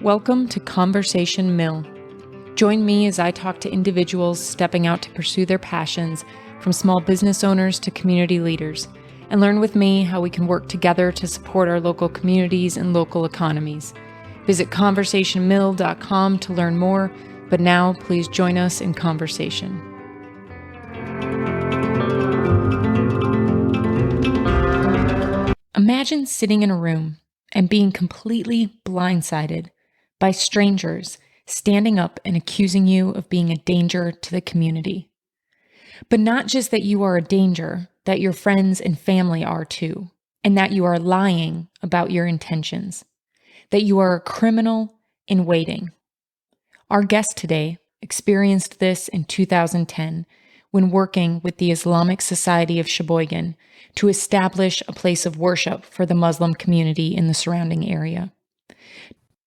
Welcome to Conversation Mill. Join me as I talk to individuals stepping out to pursue their passions, from small business owners to community leaders, and learn with me how we can work together to support our local communities and local economies. Visit conversationmill.com to learn more, but now please join us in conversation. Imagine sitting in a room and being completely blindsided by strangers standing up and accusing you of being a danger to the community. But not just that you are a danger, that your friends and family are too, and that you are lying about your intentions, that you are a criminal in waiting. Our guest today experienced this in 2010 when working with the Islamic Society of Sheboygan to establish a place of worship for the Muslim community in the surrounding area.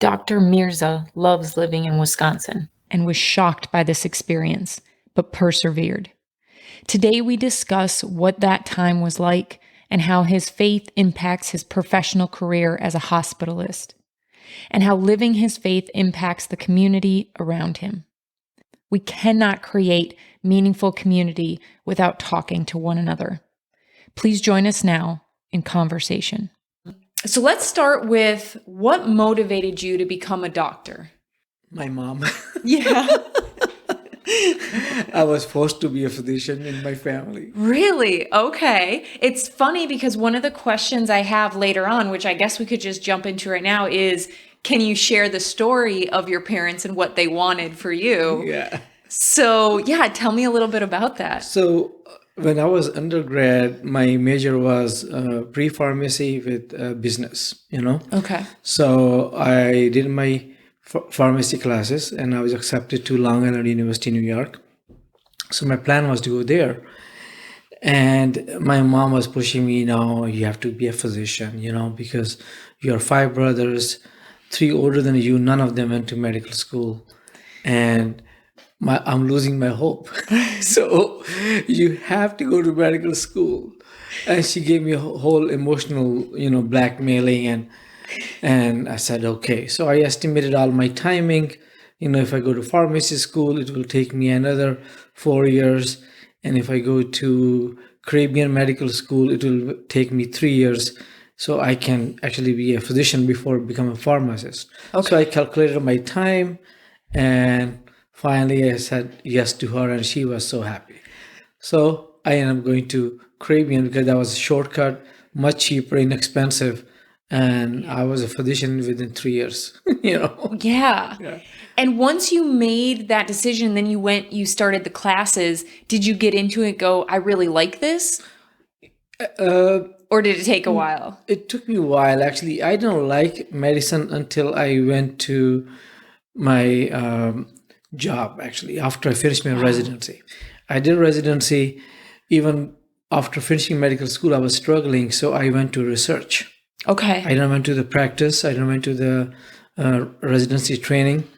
Dr. Mirza loves living in Wisconsin and was shocked by this experience, but persevered. Today we discuss what that time was like and how his faith impacts his professional career as a hospitalist, and how living his faith impacts the community around him. We cannot create meaningful community without talking to one another. Please join us now in conversation. So let's start with what motivated you to become a doctor? My mom. Yeah. I was forced to be a physician in my family. Really? Okay. It's funny because one of the questions I have later on, which I guess we could just jump into right now, is can you share the story of your parents and what they wanted for you? Yeah. So, tell me a little bit about that. So when I was undergrad, my major was pre-pharmacy with business, Okay. So I did my pharmacy classes and I was accepted to Long Island University, New York. So my plan was to go there. And my mom was pushing me, you have to be a physician, because you are 5 brothers, 3 older than you, none of them went to medical school. And I'm losing my hope. So you have to go to medical school. And she gave me a whole emotional, blackmailing. And I said, okay. So I estimated all my timing. If I go to pharmacy school, it will take me another 4 years. And if I go to Caribbean medical school, it will take me 3 years. So I can actually be a physician before becoming a pharmacist. Okay. So I calculated my time, and finally I said yes to her, and she was so happy. So I ended up going to Caribbean because that was a shortcut, much cheaper, inexpensive. And I was a physician within 3 years, Yeah. And once you made that decision, then you started the classes. Did you get into it, go, I really like this? Or did it take a while? It took me a while. Actually, I didn't like medicine until I went to my job, actually, after I finished my residency. I did residency. Even after finishing medical school, I was struggling. So I went to research. Okay. I didn't went to the practice. I didn't went to the residency training.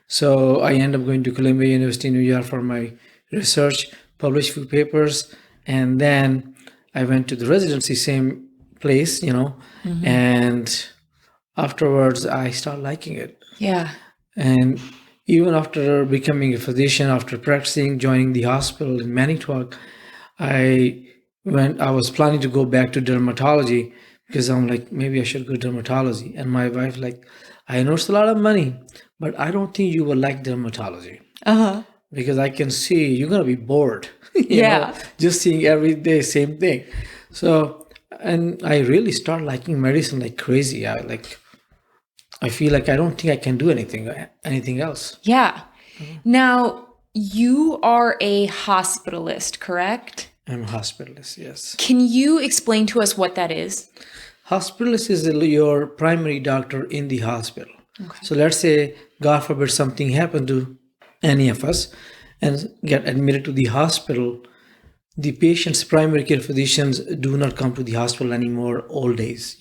So I ended up going to Columbia University, New York for my research, published a few papers, and then I went to the residency, same place, and afterwards I started liking it. Yeah. And even after becoming a physician, after practicing, joining the hospital in Manitowoc, I was planning to go back to dermatology because I'm like, maybe I should go dermatology. And my wife like, I know it's a lot of money, but I don't think you will like dermatology. Uh-huh. Because I can see you're going to be bored. Just seeing every day, same thing. So, and I really start liking medicine like crazy. I feel like I don't think I can do anything else. Yeah. Now, you are a hospitalist, correct? I'm a hospitalist, yes. Can you explain to us what that is? Hospitalist is your primary doctor in the hospital. Okay. So let's say, God forbid, something happened to any of us and get admitted to the hospital. The patient's primary care physicians do not come to the hospital anymore all days,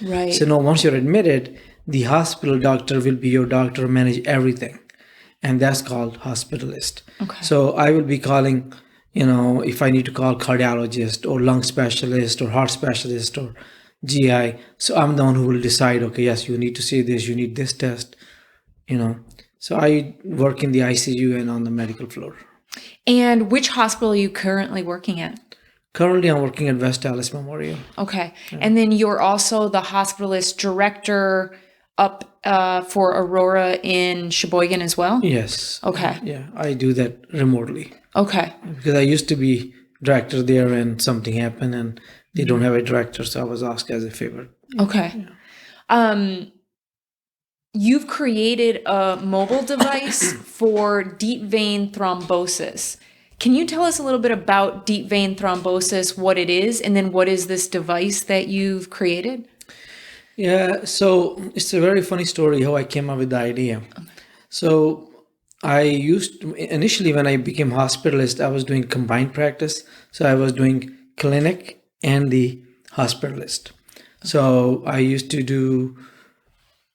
Right. So now once you're admitted, the hospital doctor will be your doctor, manage everything. And that's called hospitalist. Okay. So I will be calling, if I need to call cardiologist or lung specialist or heart specialist or GI. So I'm the one who will decide, okay, yes, you need to see this, you need this test. So I work in the ICU and on the medical floor. And which hospital are you currently working at? Currently, I'm working at West Dallas Memorial. Okay. And then you're also the hospitalist director up for Aurora in Sheboygan as well? Yes. Okay. Yeah, I do that remotely. Okay. Because I used to be director there and something happened and they don't have a director, so I was asked as a favor. Okay. You've created a mobile device for deep vein thrombosis. Can you tell us a little bit about deep vein thrombosis, what it is, and then what is this device that you've created? Yeah, so it's a very funny story how I came up with the idea. So initially when I became hospitalist, I was doing combined practice. So I was doing clinic and the hospitalist. So I used to do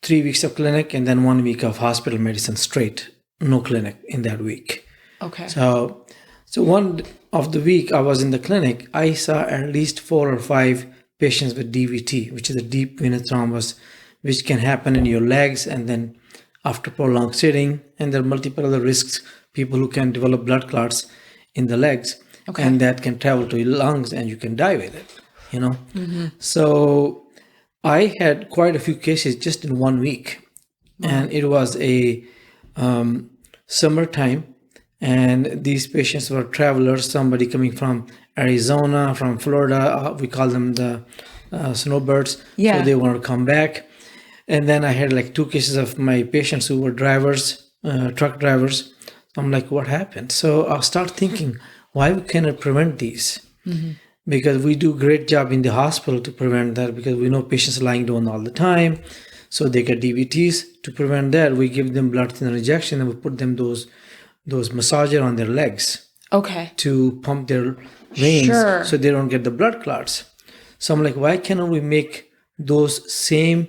3 weeks of clinic and then 1 week of hospital medicine straight, no clinic in that week. Okay. So one of the week I was in the clinic, I saw at least 4 or 5 patients with DVT, which is a deep venous thrombus, which can happen in your legs and then after prolonged sitting. And there are multiple other risks, people who can develop blood clots in the legs. Okay. And that can travel to your lungs and you can die with it, So I had quite a few cases just in 1 week. And it was a summertime. And these patients were travelers, somebody coming from Arizona, from Florida. We call them the snowbirds. Yeah. So they want to come back. And then I had like 2 cases of my patients who were drivers, truck drivers. I'm like, what happened? So I'll start thinking, why can I prevent these? Because we do a great job in the hospital to prevent that because we know patients lying down all the time. So they get DVTs. To prevent that, we give them blood thinner injection and we put them those massager on their legs. Okay. To pump their veins so they don't get the blood clots. So I'm like, why cannot we make those same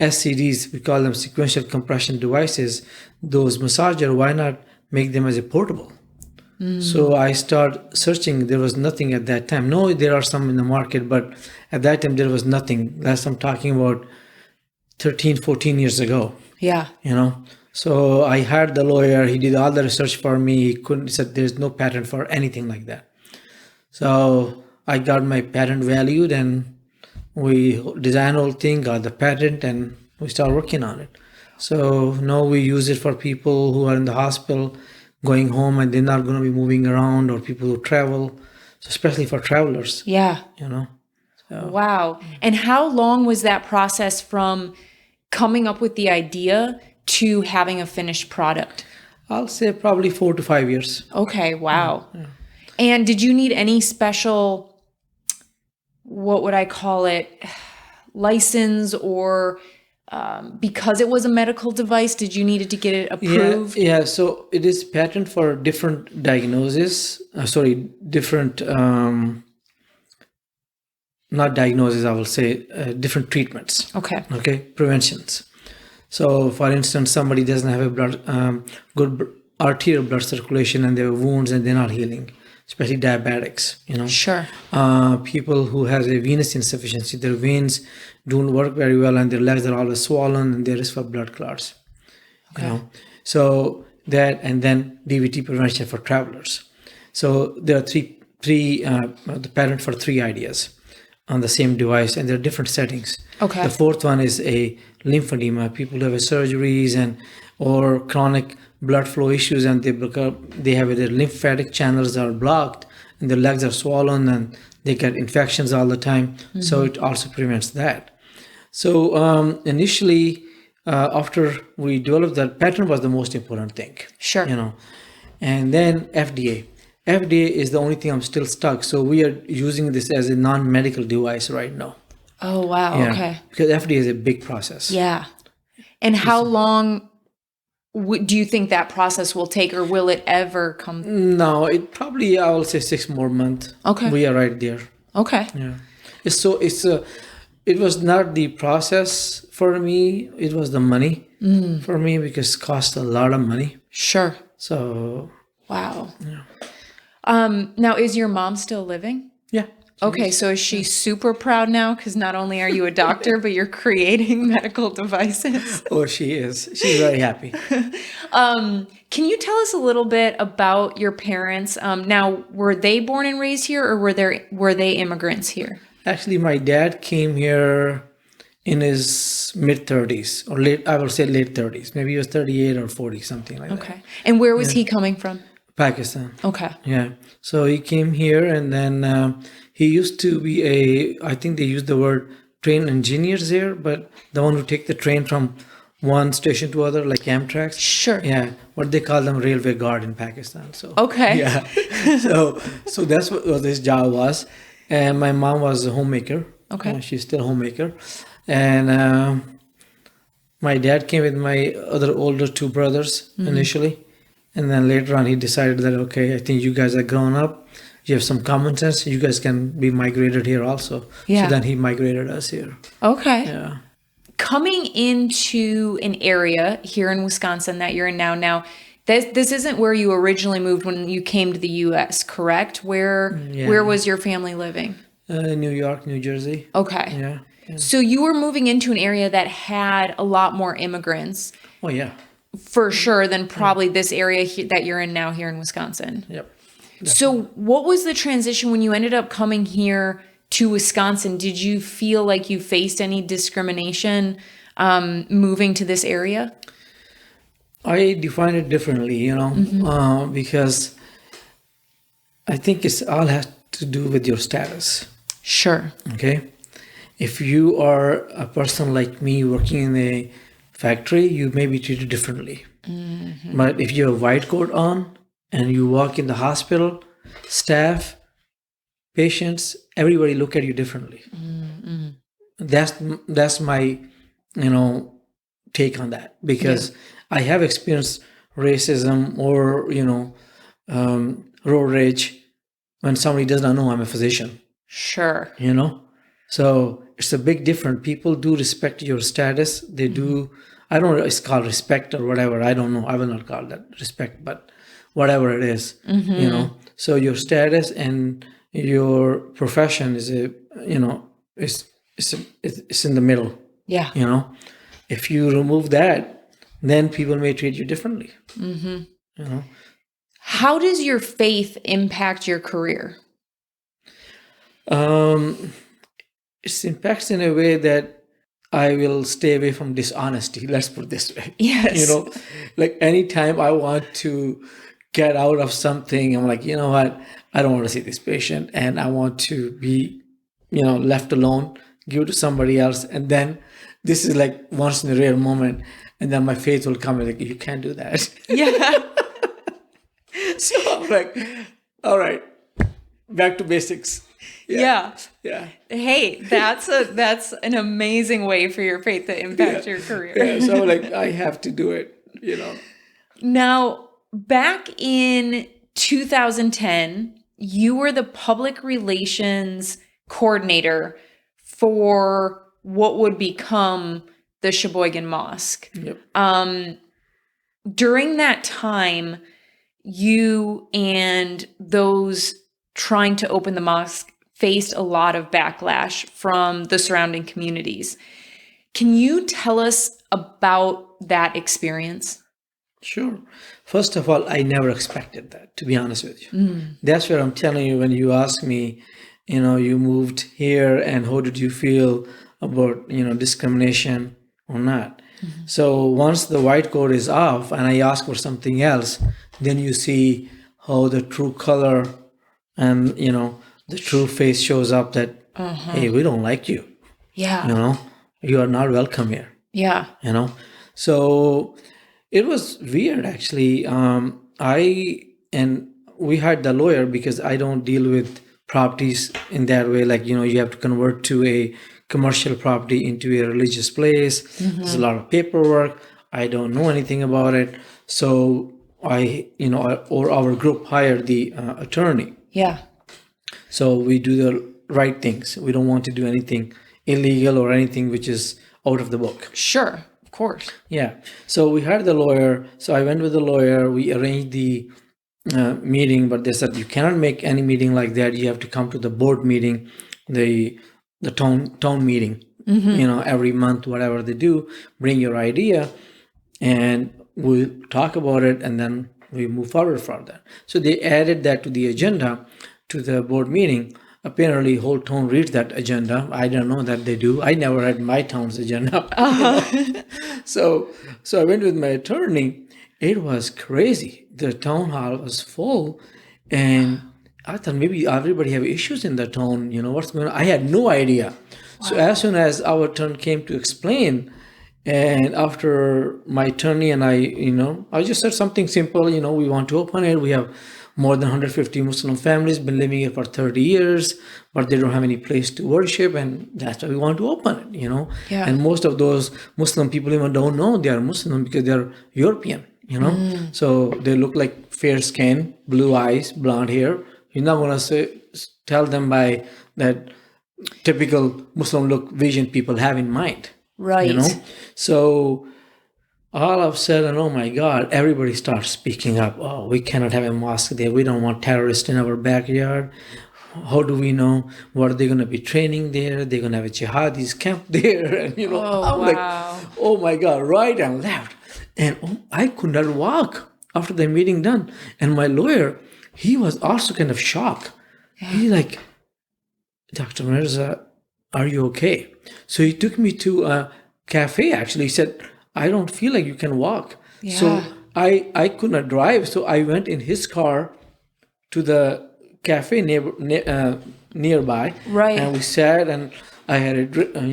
SCDs, we call them sequential compression devices, those massager, why not make them as a portable? So I start searching. There was nothing at that time. No, there are some in the market, but at that time there was nothing. That's I'm talking about 13, 14 years ago. Yeah. So I hired the lawyer. He did all the research for me. He said there's no patent for anything like that. So I got my patent valued and we designed the whole thing, got the patent, and we started working on it. So now we use it for people who are in the hospital, going home, and they're not going to be moving around, or people who travel, so especially for travelers. Yeah. Wow. And how long was that process from coming up with the idea to having a finished product? I'll say probably 4 to 5 years. Okay. Wow. Yeah. And did you need any special, what would I call it, license or because it was a medical device, did you need to get it approved? Yeah. So it is patent for different diagnoses. Different, not diagnoses, I will say, different treatments. Okay. Preventions. So for instance, somebody doesn't have a good arterial blood circulation and they have wounds and they're not healing, especially diabetics, Sure. People who has a venous insufficiency, their veins don't work very well and their legs are always swollen and there is for blood clots. So that, and then DVT prevention for travelers. So there are the patent for 3 ideas on the same device, and there are different settings. Okay. The 4th one is a lymphedema. People who have surgeries or chronic blood flow issues, and they have their lymphatic channels are blocked, and their legs are swollen, and they get infections all the time. So it also prevents that. So initially, after we developed that, patent was the most important thing. Sure. And then FDA. FDA is the only thing I'm still stuck. So we are using this as a non-medical device right now. Oh, wow. Yeah, okay. Because FDA is a big process. Yeah. And how long do you think that process will take, or will it ever come? No, it probably, I will say 6 more months. Okay. We are right there. Okay. Yeah. It was not the process for me. It was the money for me because it cost a lot of money. Sure. So. Wow. Yeah. Now, is your mom still living? Yeah. Okay, so is she super proud now? Because not only are you a doctor, but you're creating medical devices. Oh, she is. She's very happy. Can you tell us a little bit about your parents? Now, were they born and raised here, or were they immigrants here? Actually, my dad came here in his mid-30s, or late, I will say late 30s. Maybe he was 38 or 40, something like that. Okay. And where was he coming from? Pakistan. Okay. Yeah. So he came here, and then he used to be I think they use the word train engineers here, but the one who take the train from one station to other, like Amtrak's. Sure. Yeah. What they call them railway guard in Pakistan. So. Okay. Yeah. So that's what his job was. And my mom was a homemaker. Okay. She's still a homemaker. And my dad came with my other older two brothers initially. And then later on, he decided that, okay, I think you guys are grown up. You have some common sense. You guys can be migrated here also. Yeah. So then he migrated us here. Okay. Yeah. Coming into an area here in Wisconsin that you're in now, this isn't where you originally moved when you came to the U.S., correct? Where was your family living? New York, New Jersey. Okay. Yeah. So you were moving into an area that had a lot more immigrants. Oh, yeah. For sure, than probably this area that you're in now here in Wisconsin. Yep. So what was the transition when you ended up coming here to Wisconsin? Did you feel like you faced any discrimination moving to this area? I define it differently, because I think it's all has to do with your status. Sure. Okay. If you are a person like me working in a factory, you may be treated differently. But if you have a white coat on and you walk in the hospital, staff, patients, everybody look at you differently. That's my, take on that, because I have experienced racism or, road rage when somebody does not know I'm a physician. Sure. So it's a big difference. People do respect your status. They do. I don't know. It's called respect or whatever. I don't know. I will not call that respect, but whatever it is, So your status and your profession is it's in the middle. Yeah. If you remove that, then people may treat you differently. How does your faith impact your career? It impacts in a way that I will stay away from dishonesty. Let's put it this way. Yes. Like anytime I want to get out of something, I'm like, you know what? I don't want to see this patient and I want to be, left alone, give it to somebody else. And then this is like once in a rare moment. And then my faith will come and like, you can't do that. Yeah. So I'm like, all right, back to basics. Yeah. Hey, that's an amazing way for your faith to impact your career. Yeah, so like I have to do it, Now, back in 2010, you were the public relations coordinator for what would become the Sheboygan Mosque. Yep. During that time, you and those trying to open the mosque faced a lot of backlash from the surrounding communities. Can you tell us about that experience? Sure. First of all, I never expected that, to be honest with you. That's where I'm telling you, when you ask me, you moved here and how did you feel about, discrimination or not? So once the white coat is off and I ask for something else, then you see how the true color and, the true face shows up that, hey, we don't like you. Yeah. You are not welcome here. Yeah. So it was weird, actually. We hired the lawyer because I don't deal with properties in that way. Like, you have to convert to a commercial property into a religious place. There's a lot of paperwork. I don't know anything about it. So our group hired the attorney. Yeah. So we do the right things. We don't want to do anything illegal or anything which is out of the book. Sure. Of course. Yeah. So we hired the lawyer. So I went with the lawyer. We arranged the, meeting, but they said you cannot make any meeting like that. You have to come to the board meeting, the town meeting, every month, whatever they do, bring your idea, and we'll talk about it, and then we move forward from that. So they added that to the agenda, to the board meeting. Apparently, whole town reads that agenda. I don't know that they do. I never read my town's agenda. So I went with my attorney. It was crazy. The town hall was full, and I thought maybe everybody have issues in the town. What's going on? I had no idea. So as soon as our turn came to explain, and after my attorney and I just said something simple. We want to open it. We have more than 150 Muslim families been living here for 30 years, but they don't have any place to worship, and that's why we want to open it. Yeah. And most of those Muslim people even don't know they are Muslim because they're European. So they look like fair skin, blue eyes, blonde hair. You're not going to tell them by that typical Muslim look vision people have in mind. Right. So all of a sudden, oh my God, everybody starts speaking up. Oh, we cannot have a mosque there. We don't want terrorists in our backyard. How do we know what are they going to be training there? They're going to have a jihadis camp there. And, I'm like, oh my God, right and left. And I could not walk after the meeting done. And my lawyer, he was also kind of shocked. Yeah. He's like, Dr. Mirza, are you okay? So he took me to a cafe, actually. He said, I don't feel like you can walk. Yeah. So I could not drive. So I went in his car to the cafe nearby. Right. And we sat, and I had a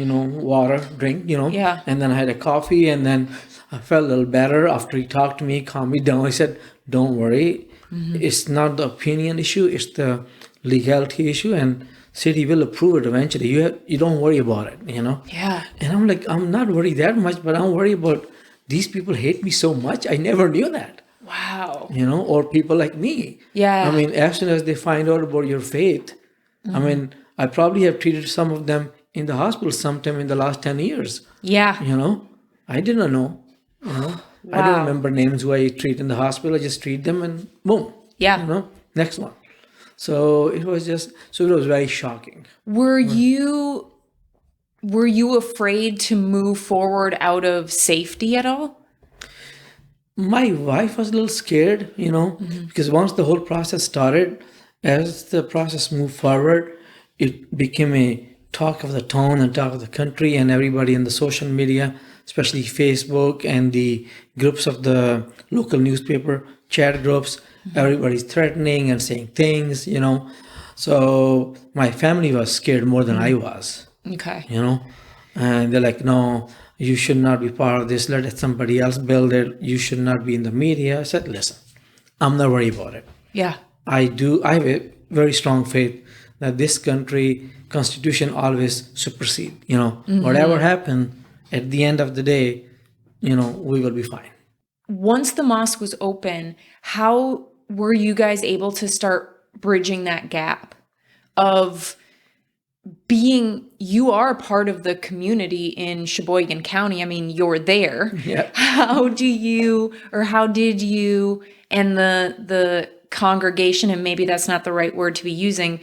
water drink, Yeah. And then I had a coffee, and then I felt a little better after he talked to me, calmed me down. He said, don't worry. It's not the opinion issue. It's the legality issue. And city will approve it eventually. You don't worry about it, Yeah. And I'm like, I'm not worried that much, but I'm worried about these people hate me so much. I never knew that. Wow. Or people like me. Yeah. I mean, as soon as they find out about your faith, I mean, I probably have treated some of them in the hospital sometime in the last 10 years. Yeah. I didn't know. Wow. I don't remember names who I treat in the hospital. I just treat them and boom. Yeah. Next one. So it was very shocking. Were you afraid to move forward out of safety at all? My wife was a little scared, because once the whole process started, as the process moved forward, it became a talk of the town and talk of the country, and everybody in the social media, especially Facebook and the groups of the local newspaper chat groups, everybody's threatening and saying things, So my family was scared more than I was. Okay. And they're like, no, you should not be part of this. Let somebody else build it. You should not be in the media. I said, listen, I'm not worried about it. Yeah. I have a very strong faith that this country constitution always supersede. Whatever happened at the end of the day, we will be fine. Once the mosque was open, how were you guys able to start bridging that gap of you are part of the community in Sheboygan County. I mean, you're there. Yeah. How did you and the congregation, and maybe that's not the right word to be using,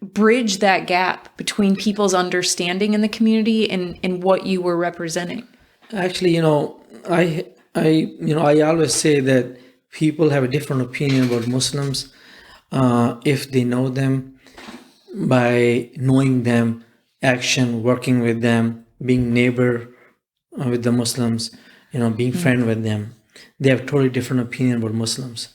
bridge that gap between people's understanding in the community and what you were representing? Actually, I always say that people have a different opinion about Muslims if they know them, by knowing them, action, working with them, being neighbor with the Muslims, being friend with them. They have totally different opinion about Muslims.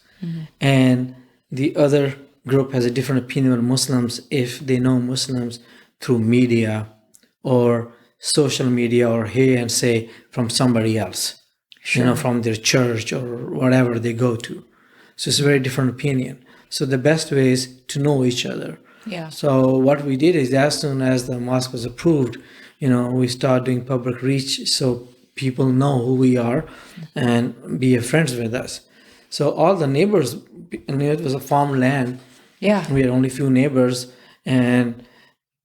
And the other group has a different opinion about Muslims if they know Muslims through media or social media or hear and say from somebody else, from their church or whatever they go to. So it's a very different opinion. So the best way is to know each other. Yeah. So what we did is, as soon as the mosque was approved, we started doing public reach so people know who we are and be friends with us. So all the neighbors, it was a farmland. Yeah. We had only a few neighbors, and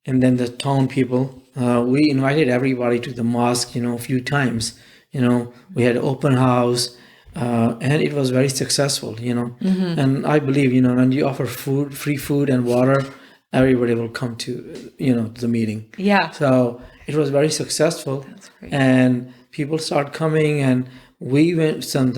then the town people. We invited everybody to the mosque, a few times. We had open house. And it was very successful, And I believe, when you offer food, free food and water, everybody will come to, to the meeting. Yeah. So it was very successful. That's great. And people start coming, and we went some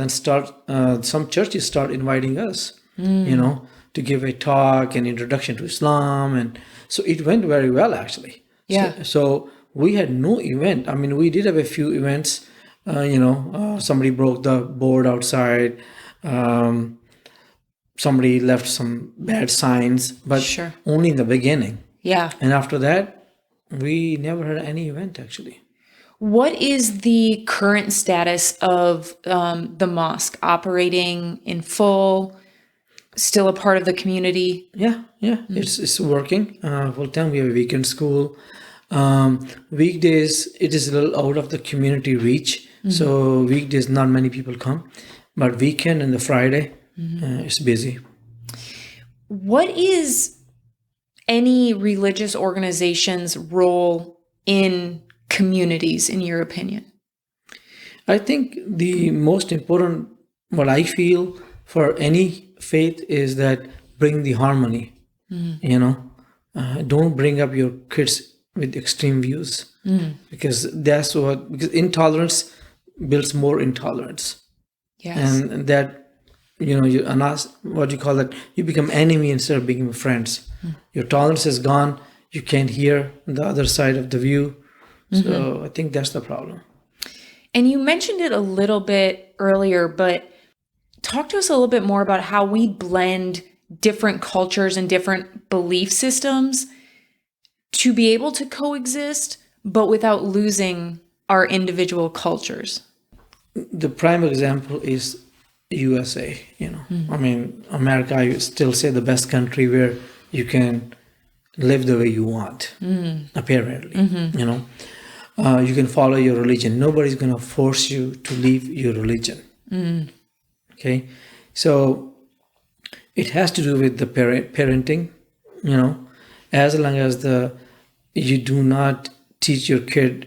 churches start inviting us, to give a talk and introduction to Islam. And so it went very well, actually. Yeah. So we had no event. I mean, we did have a few events. Somebody broke the board outside. Somebody left some bad signs, but Sure. only in the beginning. Yeah. And after that, we never had any event, actually. What is the current status of the mosque? Operating in full? Still a part of the community? Yeah. It's working full time. We have a weekend school. Weekdays, it is a little out of the community reach. So weekdays, not many people come. But weekend and the Friday, it's busy. What is any religious organization's role in communities, in your opinion? I think the most important, what I feel for any faith, is that bring the harmony. Don't bring up your kids with extreme views, because because intolerance builds more intolerance. Yes. And that, what you call that, you become enemy instead of becoming friends. Your tolerance is gone. You can't hear the other side of the view. So I think that's the problem. And you mentioned it a little bit earlier, but talk to us a little bit more about how we blend different cultures and different belief systems to be able to coexist, but without losing our individual cultures. The prime example is USA. I mean, America, I still say the best country where you can live the way you want, apparently. You can follow your religion. Nobody's going to force you to leave your religion. Okay, so it has to do with the parenting. As long as you do not teach your kid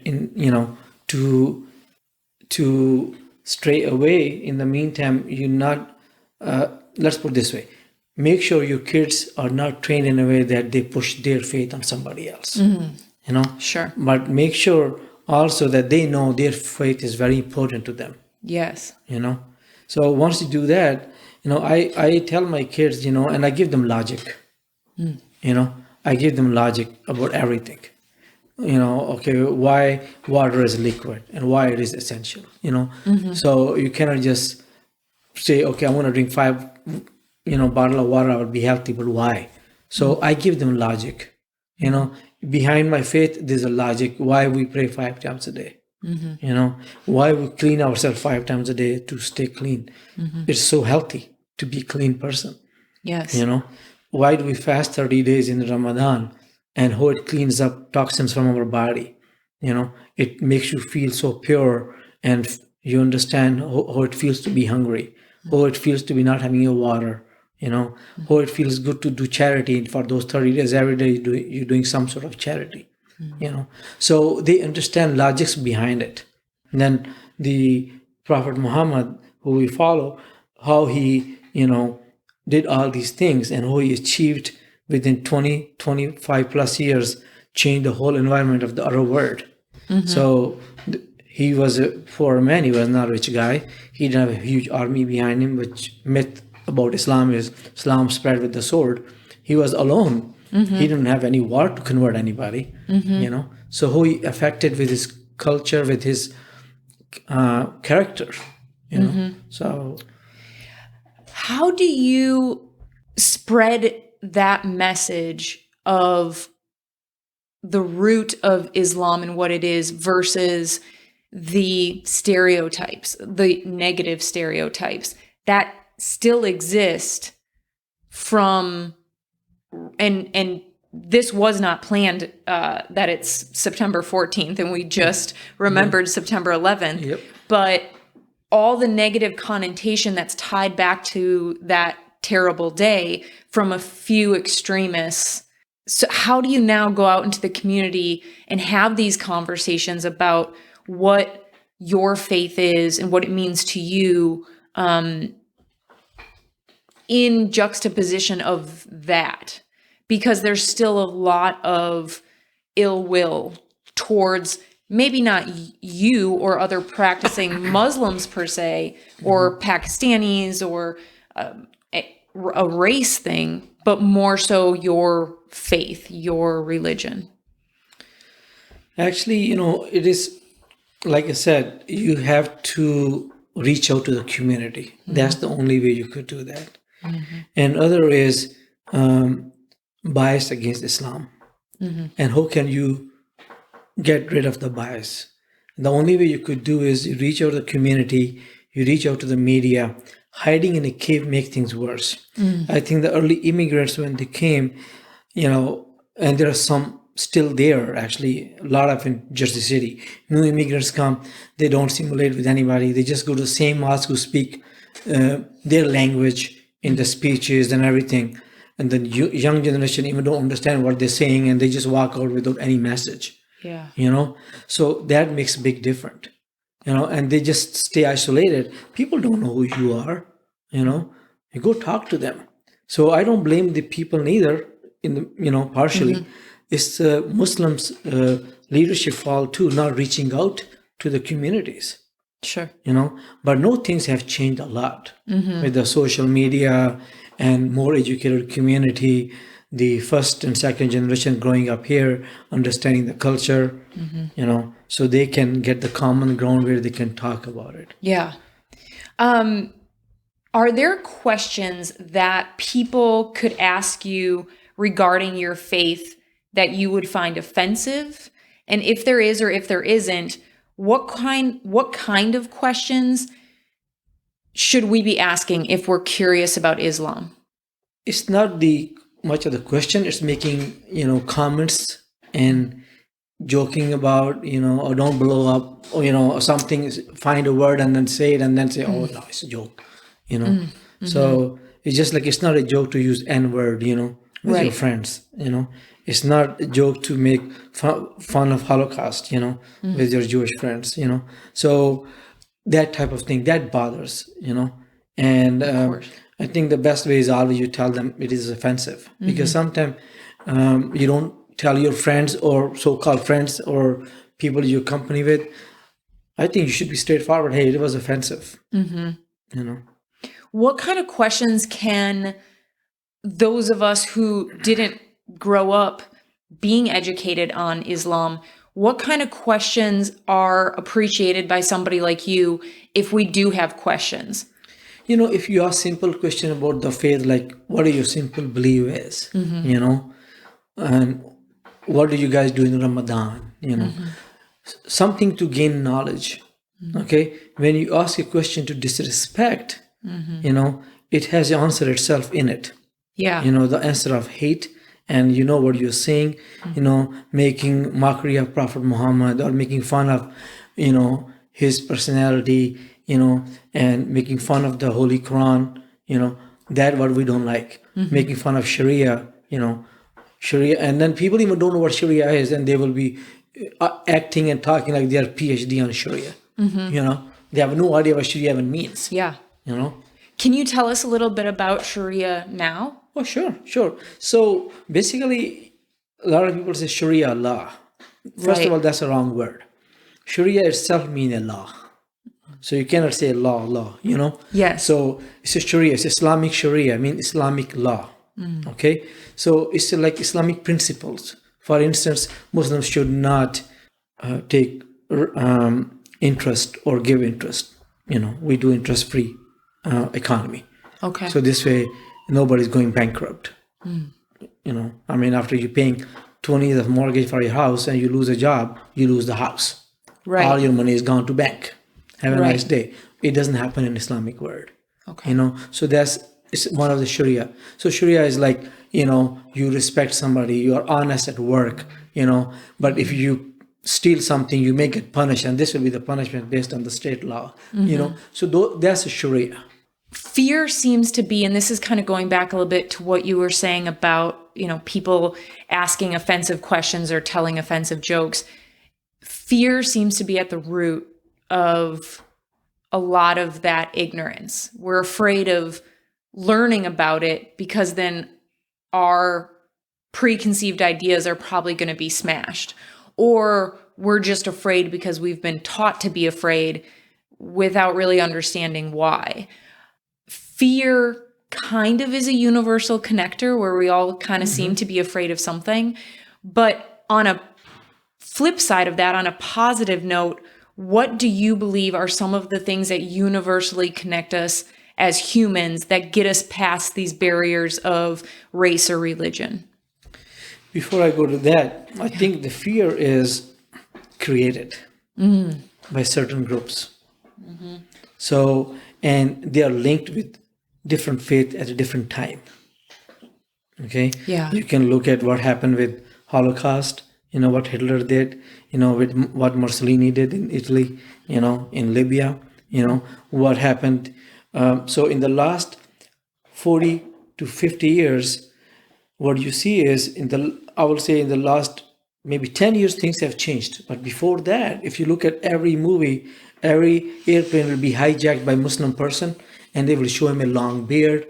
to stray away. In the meantime, let's put it this way, make sure your kids are not trained in a way that they push their faith on somebody else. Sure. But make sure also that they know their faith is very important to them. Yes. So once you do that, I tell my kids, and I give them logic. I give them logic about everything. Okay, why water is liquid and why it is essential. So you cannot just say, okay, I'm going to drink 5 bottle of water, I will be healthy, but why? So I give them logic. Behind my faith, there's a logic why we pray 5 times a day. Why we clean ourselves 5 times a day to stay clean. It's so healthy to be a clean person. Yes. Why do we fast 30 days in Ramadan, and how it cleans up toxins from our body? It makes you feel so pure, and you understand how it feels to be hungry, how it feels to be not having your water, how it feels good to do charity for those 30 days. Every day you're doing some sort of charity, So they understand logics behind it. And then the Prophet Muhammad, who we follow, how he, did all these things and how he achieved within 25 plus years, changed the whole environment of the Arab world. So he was, for a man, he was not a rich guy. He didn't have a huge army behind him, which myth about Islam is Islam spread with the sword. He was alone. He didn't have any war to convert anybody, So who he affected with his culture, with his character, So how do you spread that message of the root of Islam and what it is versus the stereotypes, the negative stereotypes that still exist from, and this was not planned, that it's September 14th and we just remembered September 11th, Yep. but all the negative connotation that's tied back to that terrible day from a few extremists. So how do you now go out into the community and have these conversations about what your faith is and what it means to you, in juxtaposition of that, because there's still a lot of ill will towards maybe not you or other practicing Muslims per se, or Pakistanis, or a race thing, but more so your faith, your religion. Actually, it is, like I said, you have to reach out to the community. That's the only way you could do that. And other is bias against Islam. And how can you get rid of the bias? The only way you could do is you reach out to the community, you reach out to the media. Hiding in a cave make things worse. I think the early immigrants, when they came, and there are some still there, actually, a lot of in Jersey City. New immigrants come, they don't simulate with anybody. They just go to the same mosque who speak their language in the speeches and everything. And the young generation even don't understand what they're saying, and they just walk out without any message. Yeah. So that makes a big difference. And they just stay isolated. People don't know who you are, You go talk to them. So I don't blame the people neither, partially. It's the Muslims' leadership fault too, not reaching out to the communities. Sure. But no, things have changed a lot with the social media and more educated community, the first and second generation growing up here, understanding the culture, so they can get the common ground where they can talk about it. Yeah. Are there questions that people could ask you regarding your faith that you would find offensive? And if there is, or if there isn't, what kind of questions should we be asking if we're curious about Islam? It's not much of the question. It's making, comments and joking about, or don't blow up, or something, find a word and then say it and then say, oh, no, it's a joke, So it's just like, it's not a joke to use N-word, with your friends, It's not a joke to make fun of Holocaust, with your Jewish friends, So that type of thing, that bothers, And I think the best way is always you tell them it is offensive. Because sometimes you don't tell your friends or so-called friends or people you company with. I think you should be straightforward. Hey, it was offensive. What kind of questions can those of us who didn't grow up being educated on Islam, what kind of questions are appreciated by somebody like you if we do have questions? If you ask simple question about the faith, like what do your simple belief is, and what do you guys do in Ramadan, something to gain knowledge. Okay. When you ask a question to disrespect, it has the answer itself in it. Yeah. The answer of hate, and what you're saying, making mockery of Prophet Muhammad, or making fun of, his personality, and making fun of the Holy Quran, that what we don't like. Making fun of Sharia, Sharia, and then people even don't know what Sharia is, and they will be acting and talking like they are PhD on Sharia. They have no idea what Sharia even means. Yeah. Can you tell us a little bit about Sharia now? Oh, sure. So basically, a lot of people say Sharia law. First of all, that's a wrong word. Sharia itself means a law. So you cannot say law, Yes. So it's a Sharia, it's Islamic Sharia, I mean Islamic law. Okay? So it's like Islamic principles. For instance, Muslims should not take interest or give interest. We do interest-free economy. Okay. So this way, nobody's going bankrupt. After you're paying 20 years of mortgage for your house and you lose a job, you lose the house. Right. All your money is gone to bank. Have a nice day. It doesn't happen in Islamic world. Okay. So it's one of the Sharia. So Sharia is like, you respect somebody, you are honest at work, but if you steal something, you may get punished, and this will be the punishment based on the state law, So that's a Sharia. Fear seems to be, and this is kind of going back a little bit to what you were saying about, people asking offensive questions or telling offensive jokes. Fear seems to be at the root of a lot of that ignorance. We're afraid of learning about it because then our preconceived ideas are probably going to be smashed. Or we're just afraid because we've been taught to be afraid without really understanding why. Fear kind of is a universal connector where we all kind of seem to be afraid of something. But on a flip side of that, on a positive note, what do you believe are some of the things that universally connect us as humans that get us past these barriers of race or religion? Before I go to that, I think the fear is created by certain groups. So, and they are linked with different faith at a different time. Okay? Yeah. You can look at what happened with Holocaust, what Hitler did, with what Mussolini did in Italy, in Libya, what happened. So in the last 40 to 50 years, what you see is I will say in the last maybe 10 years, things have changed. But before that, if you look at every movie, every airplane will be hijacked by a Muslim person and they will show him a long beard,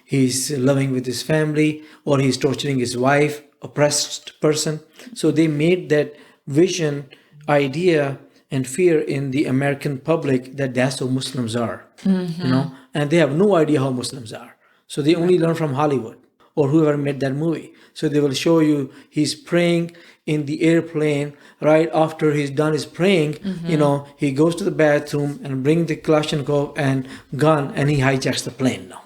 he's loving with his family or he's torturing his wife, oppressed person. So they made that vision, idea, and fear in the American public that that's how Muslims are, and they have no idea how Muslims are. So they only learn from Hollywood or whoever made that movie. So they will show you he's praying in the airplane. Right after he's done his praying, he goes to the bathroom and brings the Kalashnikov and gun and he hijacks the plane now.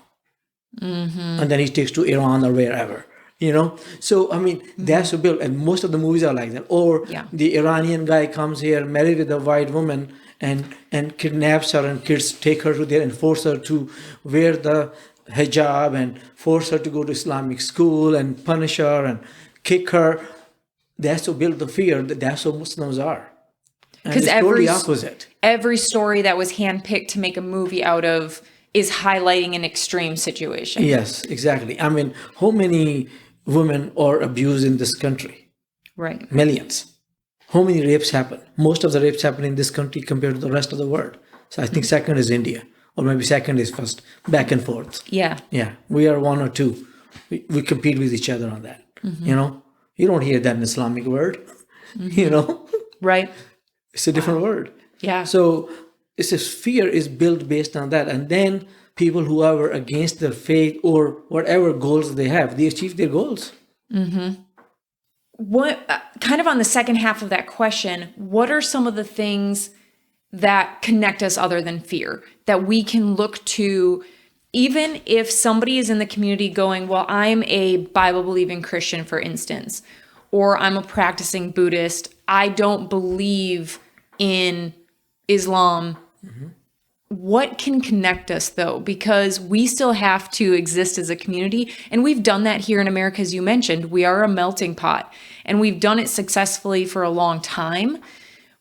And then he takes to Iran or wherever. So I mean that's a build, and most of the movies are like that. Or the Iranian guy comes here, married with a white woman, and kidnaps her, and kids take her to there and force her to wear the hijab and force her to go to Islamic school and punish her and kick her. That's to build the fear that that's what Muslims are. Because totally opposite. Every story that was handpicked to make a movie out of is highlighting an extreme situation. Yes, exactly. I mean, how many women are abused in this country? Right. Millions. How many rapes happen? Most of the rapes happen in this country compared to the rest of the world. So I think second is India, or maybe second is first, back and forth. Yeah. Yeah, we are one or two. We compete with each other on that. You don't hear that in Islamic world, Right. It's a different word. Yeah. So it's this fear is built based on that. And then people who are against their faith or whatever goals they have, they achieve their goals. What kind of on the second half of that question, what are some of the things that connect us other than fear that we can look to, even if somebody is in the community going, well, I'm a Bible believing Christian, for instance, or I'm a practicing Buddhist, I don't believe in Islam. What can connect us though? Because we still have to exist as a community. And we've done that here in America, as you mentioned. We are a melting pot and we've done it successfully for a long time.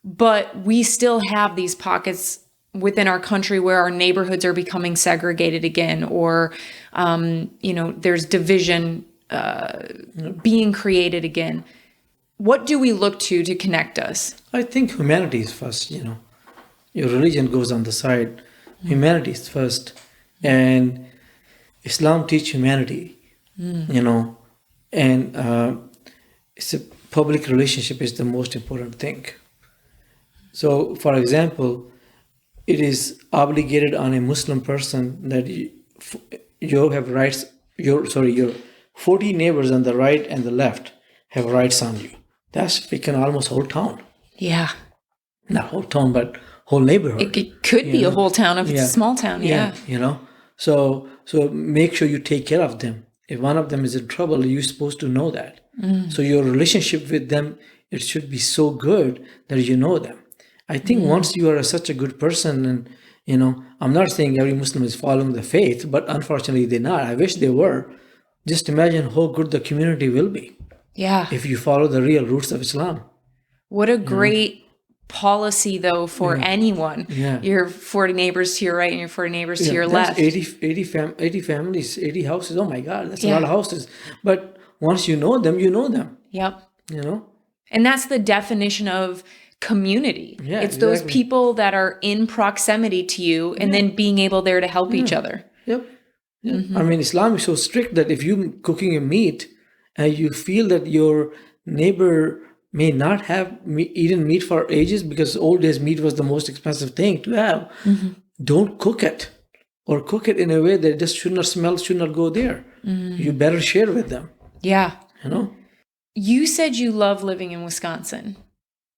But we still have these pockets within our country where our neighborhoods are becoming segregated again, or, there's division being created again. What do we look to connect us? I think humanity is first, Your religion goes on the side. Humanity is first. And Islam teaches humanity, and it's a public relationship is the most important thing. So, for example, it is obligated on a Muslim person that you have rights. Your 40 neighbors on the right and the left have rights on you. That's freaking almost whole town. Yeah. Not whole town, but whole neighborhood. It could be a whole town if it's a small town. Yeah. So make sure you take care of them. If one of them is in trouble, you're supposed to know that. So your relationship with them, it should be so good that you know them. I think once you are such a good person, and I'm not saying every Muslim is following the faith, but unfortunately they're not. I wish they were. Just imagine how good the community will be. Yeah. If you follow the real roots of Islam. What a great policy, though, for anyone. Yeah. Your 40 neighbors to your right and your 40 neighbors to your left. 80 families, 80 houses. Oh my God, that's a lot of houses. But once you know them, you know them. Yep. You know? And that's the definition of community. Yeah, It's those exactly. people that are in proximity to you and then being able there to help each other. Yep. I mean, Islam is so strict that if you're cooking a meat and you feel that your neighbor may not have eaten meat for ages because old days meat was the most expensive thing to have, don't cook it, or cook it in a way that it just should not smell, should not go there. You better share with them. Yeah. You know? You said you love living in Wisconsin.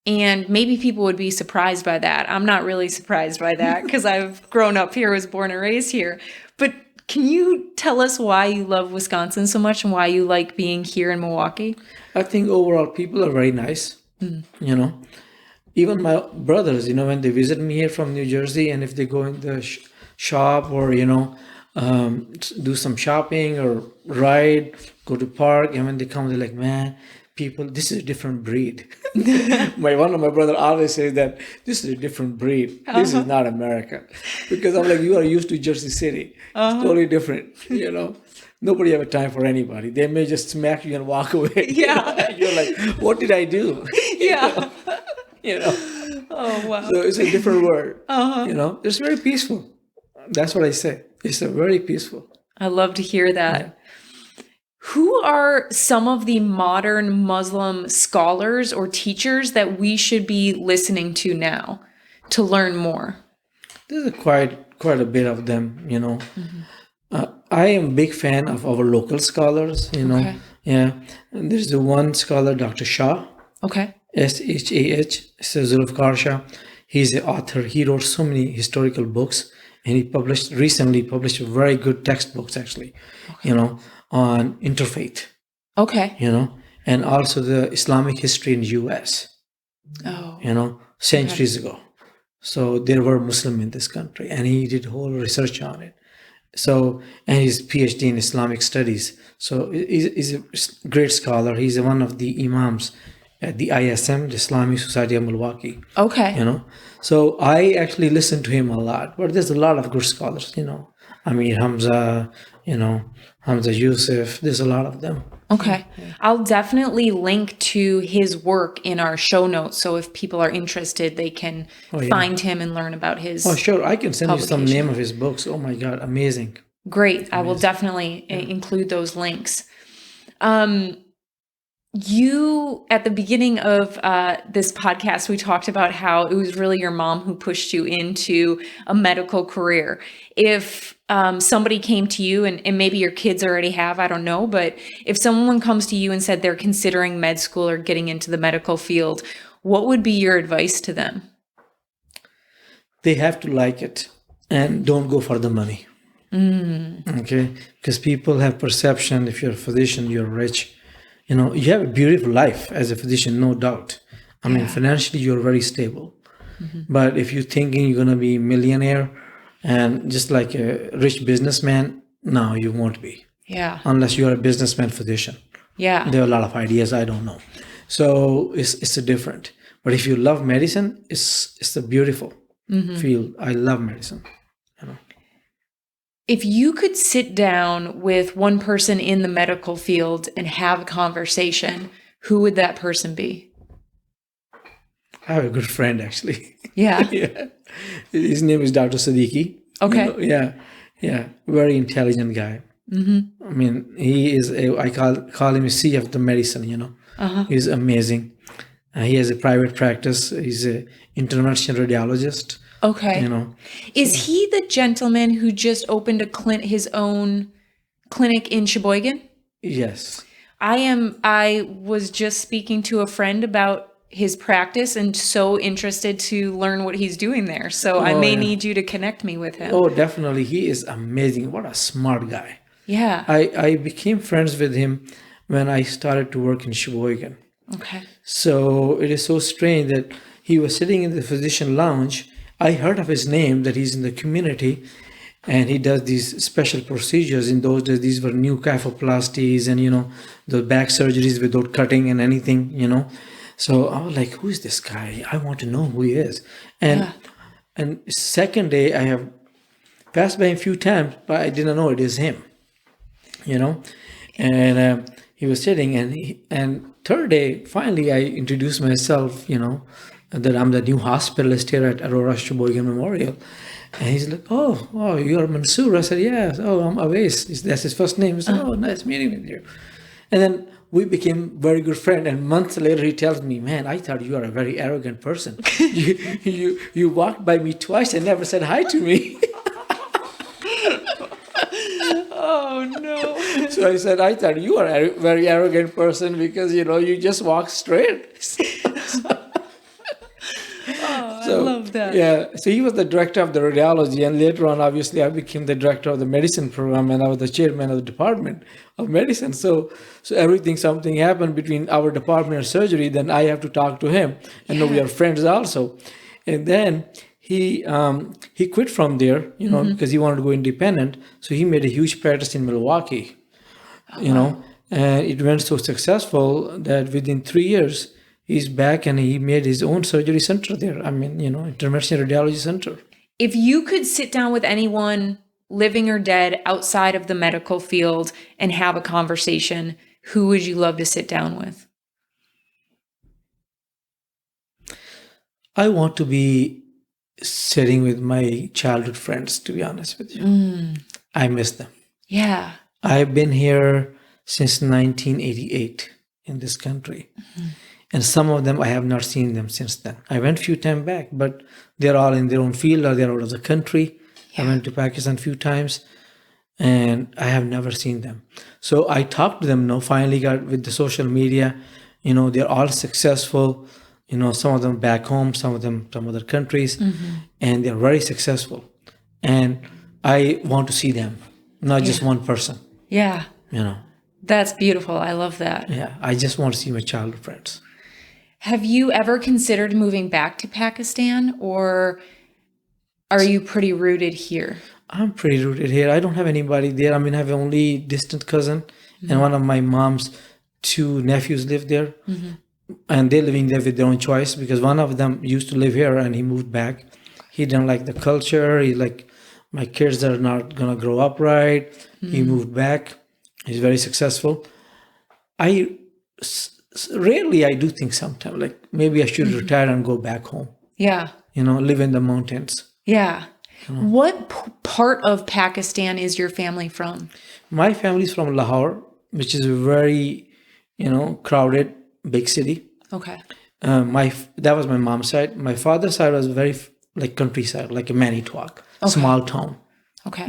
And maybe people would be surprised by that. I'm not really surprised by that because I've grown up here, was born and raised here. But can you tell us why you love Wisconsin so much and why you like being here in Milwaukee? I think overall people are very nice. You know, even my brothers, you know, when they visit me here from New Jersey, and if they go in the shop or, you know, do some shopping or ride, go to park, and when they come, they're like, man, people, this is a different breed. One of my brother always says that this is a different breed. This is not America. Because I'm like, you are used to Jersey City. It's totally different, you know. Nobody have a time for anybody. They may just smack you and walk away. Yeah. You're like, what did I do? Yeah. You know. Oh, wow. So it's a different world. You know, it's very peaceful. That's what I say. It's a very peaceful. I love to hear that. Yeah. Who are some of the modern Muslim scholars or teachers that we should be listening to now to learn more? There's quite a bit of them, you know. I am a big fan of our local scholars, you know. Okay. Yeah. And there's the one scholar, Dr. Shah. Okay. Shah, Zulfikar Shah. He's an author. He wrote so many historical books, and he recently published very good textbooks, actually, you know, on interfaith, Okay. you know, and also the Islamic history in U.S., Oh. you know, centuries ago. So there were Muslims in this country, and he did whole research on it. So, and he's PhD in Islamic studies. So he's a great scholar. He's one of the imams at the ISM, the Islamic Society of Milwaukee. Okay. You know, so I actually listen to him a lot. But there's a lot of good scholars, you know. Amir Hamza, you know, Hamza Yusuf. There's a lot of them. Okay. I'll definitely link to his work in our show notes. So if people are interested, they can find him and learn about his. Oh, sure. I can send you some publication. name of his books. Oh my God. Amazing. Great. I will definitely include those links. You, at the beginning of this podcast, we talked about how it was really your mom who pushed you into a medical career. If somebody came to you, and maybe your kids already have, I don't know, but if someone comes to you and said they're considering med school or getting into the medical field, what would be your advice to them? They have to like it and don't go for the money. Okay? Because people have perception, if you're a physician, you're rich. You know, you have a beautiful life as a physician, no doubt. I mean, financially, you're very stable. But if you're thinking you're going to be a millionaire and just like a rich businessman, no, you won't be. Yeah. Unless you're a businessman physician. Yeah. There are a lot of ideas, I don't know. So it's a different. But if you love medicine, it's a beautiful field. I love medicine. You know. If you could sit down with one person in the medical field and have a conversation, who would that person be? I have a good friend, actually. Yeah. Yeah. His name is Dr. Siddiqui. Okay. You know, yeah. Very intelligent guy. I mean, he is, I call him a sea of the medicine, you know. He's amazing. He has a private practice. He's an interventional radiologist. Okay. You know. Is he the gentleman who just opened his own clinic in Sheboygan? Yes. I was just speaking to a friend about his practice and so interested to learn what he's doing there. So I may need you to connect me with him. Oh, definitely. He is amazing. What a smart guy. Yeah. I became friends with him when I started to work in Sheboygan. Okay. So it is so strange that he was sitting in the physician lounge. I heard of his name, that he's in the community, and he does these special procedures. In those days, these were new kyphoplasties and, you know, the back surgeries without cutting and anything, you know. So I was like, who is this guy? I want to know who he is. And second day, I have passed by him a few times, but I didn't know it is him, you know. And he was sitting, and third day, finally, I introduced myself, you know, that I'm the new hospitalist here at Aurora Sheboygan Memorial. And he's like, oh, you're Mansoor. I said, yes. Oh, I'm Awais. That's his first name. He said, oh, nice meeting with you. And then we became very good friends. And months later, he tells me, man, I thought you are a very arrogant person. you walked by me twice and never said hi to me. Oh, no. So I said, I thought you are a very arrogant person because, you just walk straight. I love that. Yeah. So he was the director of the radiology. And later on, obviously, I became the director of the medicine program and I was the chairman of the department of medicine. So something happened between our department and surgery, then I have to talk to him. And we are friends also. And then he quit from there, because he wanted to go independent. So he made a huge practice in Milwaukee, and it went so successful that within 3 years, he's back and he made his own surgery center there. Interventional radiology center. If you could sit down with anyone, living or dead, outside of the medical field and have a conversation, who would you love to sit down with? I want to be sitting with my childhood friends, to be honest with you. I miss them. Yeah. I've been here since 1988 in this country. And some of them, I have not seen them since then. I went a few times back, but they're all in their own field or they're out of the country. Yeah. I went to Pakistan a few times and I have never seen them. So I talked to them now, finally got with the social media. They're all successful. Some of them back home, some of them from other countries, and they're very successful. And I want to see them, not just one person. Yeah. That's beautiful. I love that. Yeah. I just want to see my childhood friends. Have you ever considered moving back to Pakistan, or are you pretty rooted here? I'm pretty rooted here. I don't have anybody there. I have only distant cousin, and one of my mom's 2 nephews live there. And they're living there with their own choice because one of them used to live here and he moved back. He didn't like the culture. He's like, my kids are not going to grow up right. He moved back. He's very successful. Rarely I do think sometimes, like maybe I should retire and go back home. Yeah. Live in the mountains. Yeah. What part of Pakistan is your family from? My family's from Lahore, which is a very, crowded, big city. Okay. That was my mom's side. My father's side was very like countryside, like a Manitowoc, small town. Okay.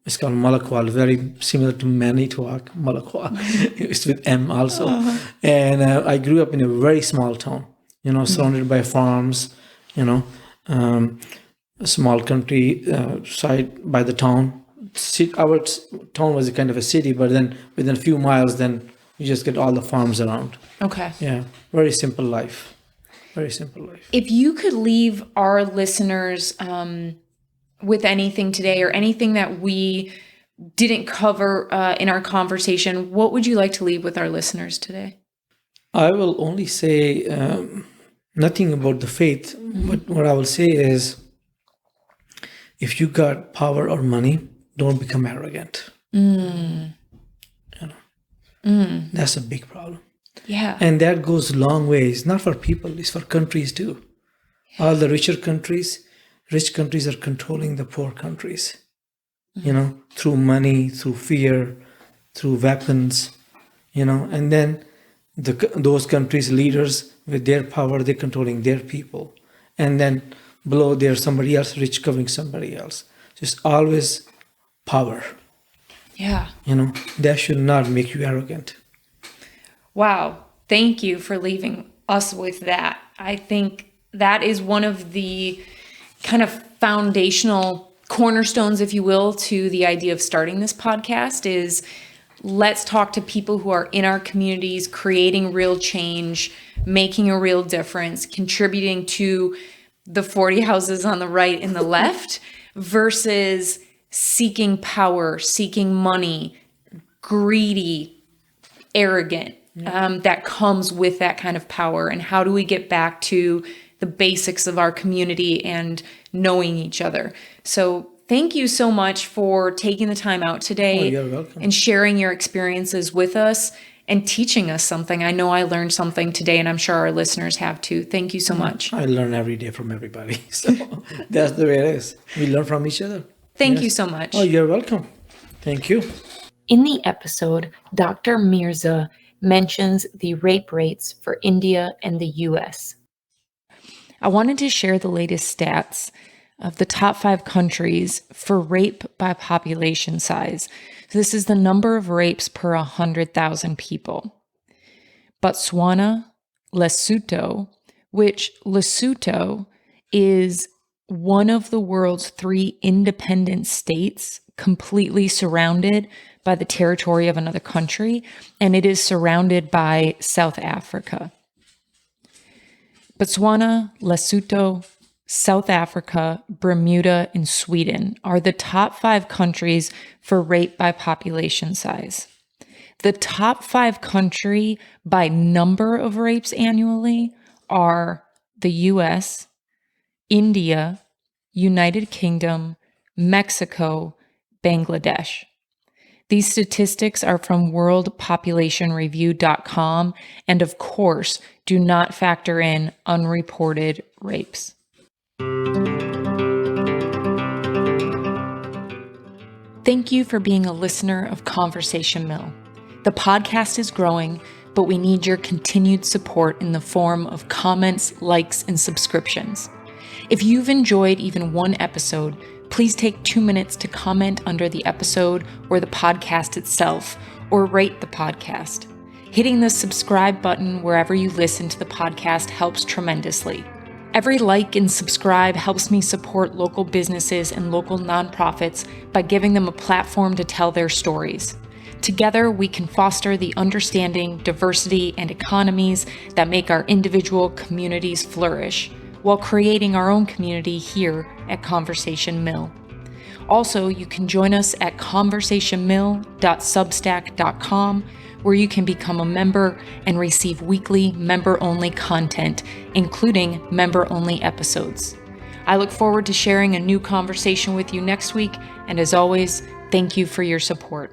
It's called Malakwal, very similar to Manitowoc, Malakwal. It's with M also. And I grew up in a very small town, surrounded by farms, a small country side by the town. Our town was a kind of a city, but then within a few miles, then you just get all the farms around. Okay. Yeah. Very simple life. Very simple life. If you could leave our listeners with anything today or anything that we didn't cover in our conversation, what would you like to leave with our listeners today? I will only say nothing about the faith, but what I will say is if you got power or money, don't become arrogant. That's a big problem. Yeah. And that goes long ways, not for people, it's for countries too. Yeah. All the rich countries are controlling the poor countries, through money, through fear, through weapons, and then those countries' leaders with their power, they're controlling their people. And then below there's somebody else rich covering somebody else. Just always power. Yeah. That should not make you arrogant. Wow. Thank you for leaving us with that. I think that is one of the kind of foundational cornerstones, if you will, to the idea of starting this podcast is let's talk to people who are in our communities, creating real change, making a real difference, contributing to the 40 houses on the right and the left versus seeking power, seeking money, greedy, arrogant, that comes with that kind of power. And how do we get back to the basics of our community and knowing each other? So thank you so much for taking the time out today you're welcome. And sharing your experiences with us and teaching us something. I know I learned something today, and I'm sure our listeners have too. Thank you so much. I learn every day from everybody. So that's the way it is. We learn from each other. Thank you so much. Oh, you're welcome. Thank you. In the episode, Dr. Mirza mentions the rape rates for India and the US. I wanted to share the latest stats of the top 5 countries for rape by population size. So this is the number of rapes per 100,000 people. Botswana, Lesotho, which Lesotho is one of the world's 3 independent states completely surrounded by the territory of another country, and it is surrounded by South Africa. Botswana, Lesotho, South Africa, Bermuda, and Sweden are the top 5 countries for rape by population size. The top 5 country by number of rapes annually are the US, India, United Kingdom, Mexico, Bangladesh. These statistics are from worldpopulationreview.com and, of course, do not factor in unreported rapes. Thank you for being a listener of Conversation Mill. The podcast is growing, but we need your continued support in the form of comments, likes, and subscriptions. If you've enjoyed even one episode, please take 2 minutes to comment under the episode or the podcast itself, or rate the podcast. Hitting the subscribe button wherever you listen to the podcast helps tremendously. Every like and subscribe helps me support local businesses and local nonprofits by giving them a platform to tell their stories. Together, we can foster the understanding, diversity, and economies that make our individual communities flourish, while creating our own community here at Conversation Mill. Also, you can join us at conversationmill.substack.com, where you can become a member and receive weekly member-only content, including member-only episodes. I look forward to sharing a new conversation with you next week, and as always, thank you for your support.